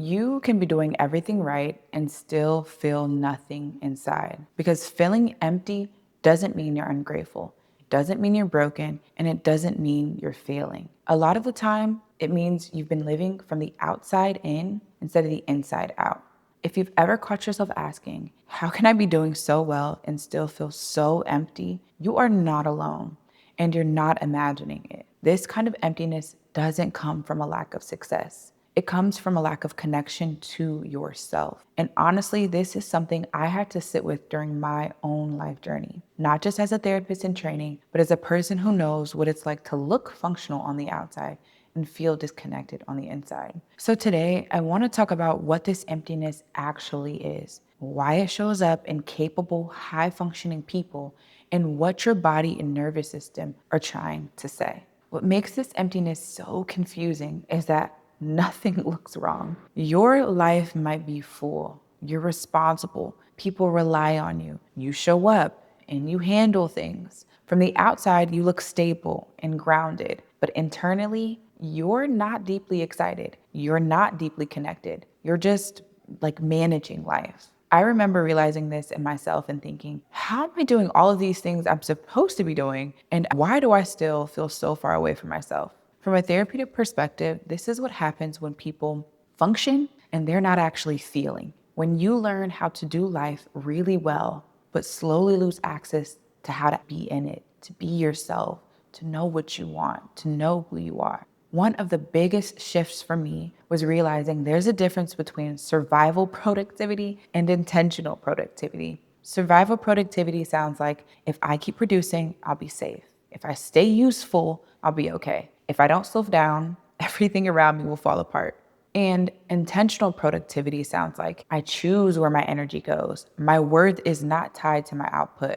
You can be doing everything right and still feel nothing inside, because feeling empty doesn't mean you're ungrateful, it doesn't mean you're broken, and it doesn't mean you're failing. A lot of the time, it means you've been living from the outside in instead of the inside out. If you've ever caught yourself asking, how can I be doing so well and still feel so empty? You are not alone, and you're not imagining it. This kind of emptiness doesn't come from a lack of success. It comes from a lack of connection to yourself. And honestly, this is something I had to sit with during my own life journey, not just as a therapist in training, but as a person who knows what it's like to look functional on the outside and feel disconnected on the inside. So today, I want to talk about what this emptiness actually is, why it shows up in capable, high-functioning people, and what your body and nervous system are trying to say. What makes this emptiness so confusing is that nothing looks wrong. Your life might be full. You're responsible. People rely on you. You show up and you handle things. From the outside, you look stable and grounded, but internally, you're not deeply excited. You're not deeply connected. You're just like managing life. I remember realizing this in myself and thinking, how am I doing all of these things I'm supposed to be doing? And why do I still feel so far away from myself? From a therapeutic perspective, this is what happens when people function and they're not actually feeling. When you learn how to do life really well, but slowly lose access to how to be in it, to be yourself, to know what you want, to know who you are. One of the biggest shifts for me was realizing there's a difference between survival productivity and intentional productivity. Survival productivity sounds like if I keep producing, I'll be safe. If I stay useful, I'll be okay. If I don't slow down, everything around me will fall apart. And intentional productivity sounds like I choose where my energy goes. My worth is not tied to my output.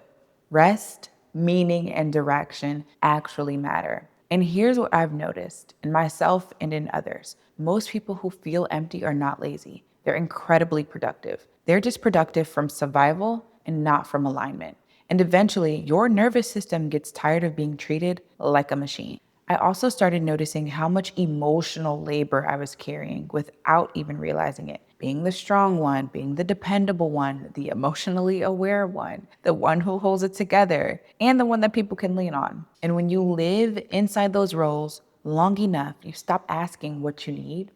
Rest, meaning, and direction actually matter. And here's what I've noticed in myself and in others. Most people who feel empty are not lazy. They're incredibly productive. They're just productive from survival and not from alignment. And eventually, your nervous system gets tired of being treated like a machine. I also started noticing how much emotional labor I was carrying without even realizing it. Being the strong one, being the dependable one, the emotionally aware one, the one who holds it together, and the one that people can lean on. And when you live inside those roles long enough, you stop asking what you need.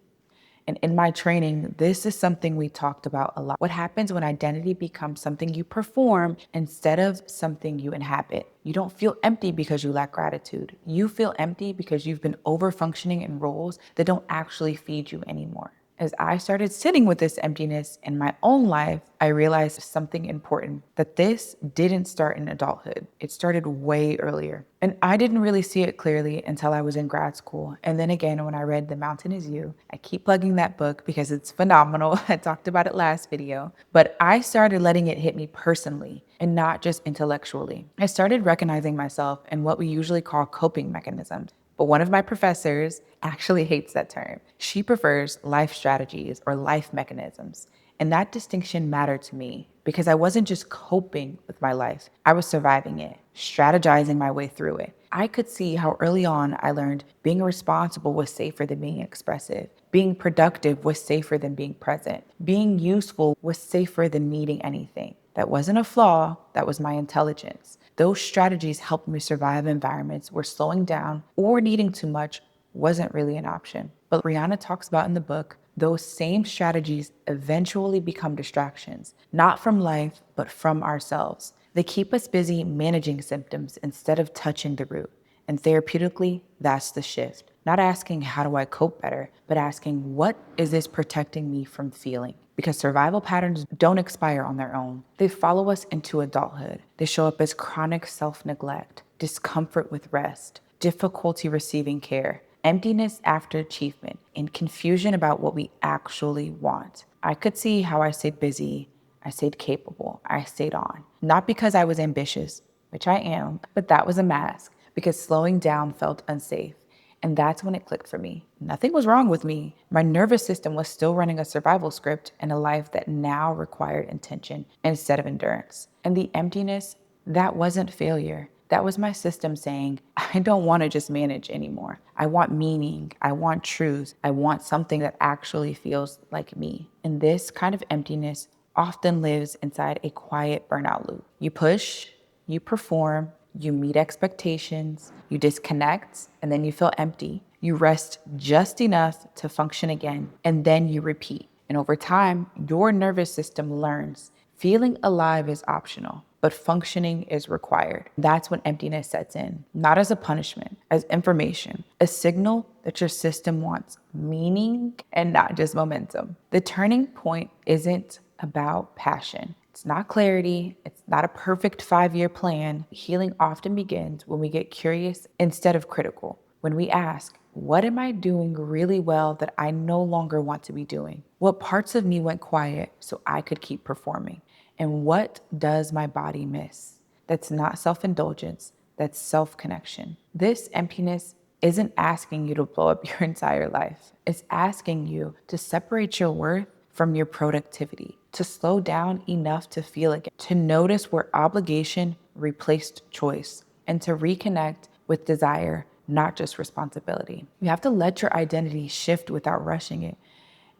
And in my training, this is something we talked about a lot. What happens when identity becomes something you perform instead of something you inhabit? You don't feel empty because you lack gratitude. You feel empty because you've been over-functioning in roles that don't actually feed you anymore. As I started sitting with this emptiness in my own life, I realized something important, that this didn't start in adulthood. It started way earlier. And I didn't really see it clearly until I was in grad school. And then again, when I read The Mountain Is You, I keep plugging that book because it's phenomenal. I talked about it last video, but I started letting it hit me personally and not just intellectually. I started recognizing myself in what we usually call coping mechanisms. But one of my professors actually hates that term. She prefers life strategies or life mechanisms. And that distinction mattered to me because I wasn't just coping with my life. I was surviving it, strategizing my way through it. I could see how early on I learned being responsible was safer than being expressive. Being productive was safer than being present. Being useful was safer than needing anything. That wasn't a flaw, that was my intelligence. Those strategies helped me survive environments where slowing down or needing too much wasn't really an option. But Brianna talks about in the book, those same strategies eventually become distractions, not from life, but from ourselves. They keep us busy managing symptoms instead of touching the root. And therapeutically, that's the shift. Not asking, how do I cope better, but asking, what is this protecting me from feeling? Because survival patterns don't expire on their own. They follow us into adulthood. They show up as chronic self-neglect, discomfort with rest, difficulty receiving care, emptiness after achievement, and confusion about what we actually want. I could see how I stayed busy, I stayed capable, I stayed on. Not because I was ambitious, which I am, but that was a mask, because slowing down felt unsafe. And that's when it clicked for me. Nothing was wrong with me. My nervous system was still running a survival script in a life that now required intention instead of endurance. And the emptiness, that wasn't failure. That was my system saying, I don't want to just manage anymore. I want meaning. I want truth. I want something that actually feels like me. And this kind of emptiness often lives inside a quiet burnout loop. You push, you perform, you meet expectations, you disconnect, and then you feel empty. You rest just enough to function again, and then you repeat. And over time, your nervous system learns feeling alive is optional, but functioning is required. That's when emptiness sets in, not as a punishment, as information, a signal that your system wants meaning and not just momentum. The turning point isn't about passion. It's not clarity. It's not a perfect 5-year plan. Healing often begins when we get curious instead of critical. When we ask, what am I doing really well that I no longer want to be doing? What parts of me went quiet so I could keep performing? And what does my body miss? That's not self-indulgence, that's self-connection. This emptiness isn't asking you to blow up your entire life. It's asking you to separate your worth from your productivity, to slow down enough to feel again, to notice where obligation replaced choice, and to reconnect with desire, not just responsibility. You have to let your identity shift without rushing it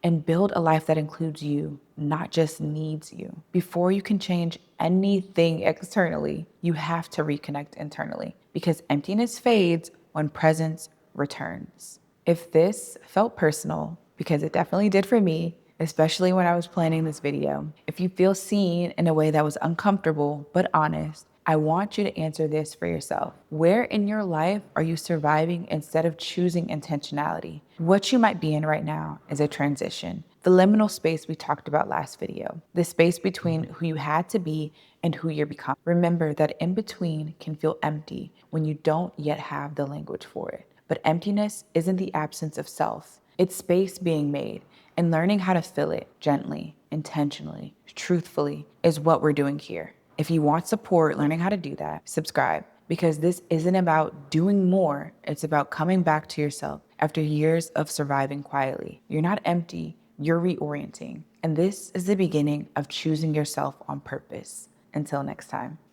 and build a life that includes you, not just needs you. Before you can change anything externally, you have to reconnect internally because emptiness fades when presence returns. If this felt personal, because it definitely did for me, especially when I was planning this video, if you feel seen in a way that was uncomfortable but honest, I want you to answer this for yourself. Where in your life are you surviving instead of choosing intentionality? What you might be in right now is a transition. The liminal space we talked about last video, the space between who you had to be and who you're becoming. Remember that in between can feel empty when you don't yet have the language for it. But emptiness isn't the absence of self. It's space being made, and learning how to fill it gently, intentionally, truthfully is what we're doing here. If you want support learning how to do that, subscribe, because this isn't about doing more. It's about coming back to yourself after years of surviving quietly. You're not empty, you're reorienting. And this is the beginning of choosing yourself on purpose. Until next time.